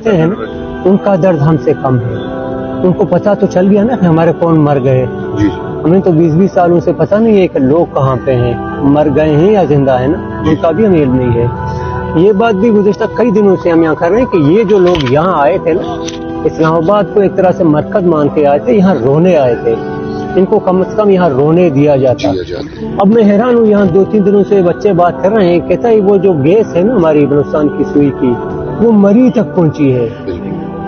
गुजरते हैं ना, उनका दर्द हमसे कम है। उनको पता तो चल गया ना कि हमारे कौन मर गए। جی हमें तो 20-20 सालों से पता नहीं है कि लोग कहाँ पे हैं, मर गए हैं या जिंदा है ना, उनका भी हमें इल्म नहीं है। ये बात भी गुज़िश्ता कई दिनों से हम यहाँ कर रहे हैं कि ये जो लोग यहाँ आए थे ना, इस्लामाबाद को एक तरह से मरकज मान के आए थे, यहाँ रोने आए थे, इनको कम से कम यहाँ रोने दिया जाता। अब मैं हैरान हूँ, यहाँ 2-3 दिनों से बच्चे बात कर रहे हैं, कहता है वो जो गैस है ना हमारी बलूचिस्तान की सुई की, वो मरी तक पहुंची है।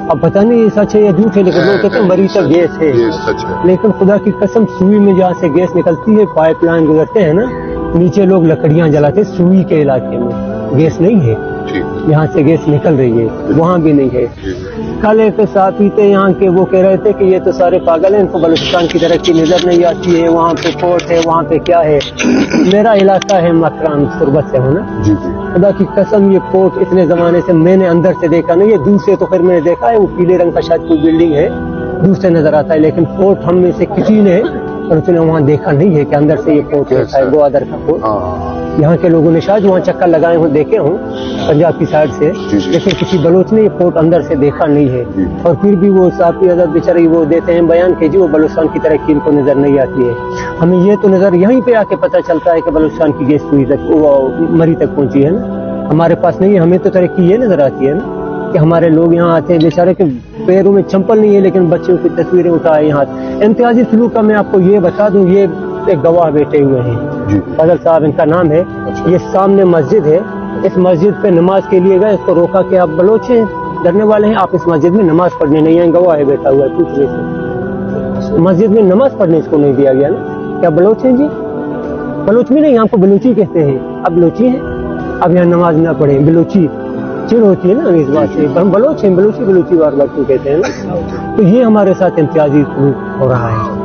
अब पता नहीं ये सच है या झूठ है, लेकिन लोग कहते हैं मरी तक गैस है। लेकिन खुदा की कसम, सुई में जहाँ से गैस निकलती है, पाइपलाइन गुजरते हैं ना, नीचे लोग लकड़ियां जलाते, सुई के इलाके में गैस नहीं है, यहाँ से गैस निकल रही है, वहाँ भी नहीं है। कल एक साथी थे यहाँ के, वो कह रहे थे कि ये तो सारे पागल हैं, इनको बलूचिस्तान की तरक्की नजर नहीं आती है, वहाँ पे कोर्ट है, वहाँ पे क्या है। मेरा इलाका है मकरान सुरबत से होना, खुदा की कसम ये कोर्ट इतने जमाने से मैंने अंदर से देखा नहीं है, दूर से तो फिर मैंने देखा है, वो पीले रंग का शायद कोई बिल्डिंग है, दूर से नजर आता है, लेकिन कोर्ट हम में से किसी ने और उसने वहाँ देखा नहीं है कि अंदर से ये कोर्ट रहता है, ग्वादर का कोर्ट। यहाँ के लोगों ने शायद वहाँ चक्कर लगाए हों, देखे हों पंजाब की साइड से, लेकिन किसी बलोच ने ये कोर्ट अंदर से देखा नहीं है। और फिर भी वो साफी अदब बेचारे वो देते हैं बयान कि जी वो बलूचिस्तान की तरक्की इनको नजर नहीं आती है। हमें ये तो नजर यहीं पे आके पता चलता है कि बलूचिस्तान की गैस सुई तक मरी तक पहुंची है ना, हमारे पास नहीं है। हमें तो तरक्की ये नजर आती है ना कि हमारे लोग यहाँ आते हैं, बेचारे के पैरों में चंपल नहीं है, लेकिन बच्चों की तस्वीरें उठाए यहाँ। इम्तियाजी सलूक का मैं आपको ये बता दूं, ये एक गवाह बैठे हुए हैं, फजल साहब इनका नाम है। ये सामने मस्जिद है, इस मस्जिद पे नमाज के लिए गए, इसको रोका कि आप बलोच हैं, डरने वाले हैं, आप इस मस्जिद में नमाज पढ़ने नहीं आए। गवाह है बैठा हुआ है, पूछ रहे थे मस्जिद में नमाज पढ़ने इसको नहीं दिया गया ना, क्या बलोच हैं जी? बलोच भी नहीं, आपको बलूची कहते हैं, अब बलूची हैं, अब यहाँ नमाज ना पढ़े, बलूची चिड़ होती है ना इस बात से, हम बलोच हैं, बलूची बार बार क्यों कहते हैं ना। तो ये हमारे साथ इम्तियाजी हो रहा है।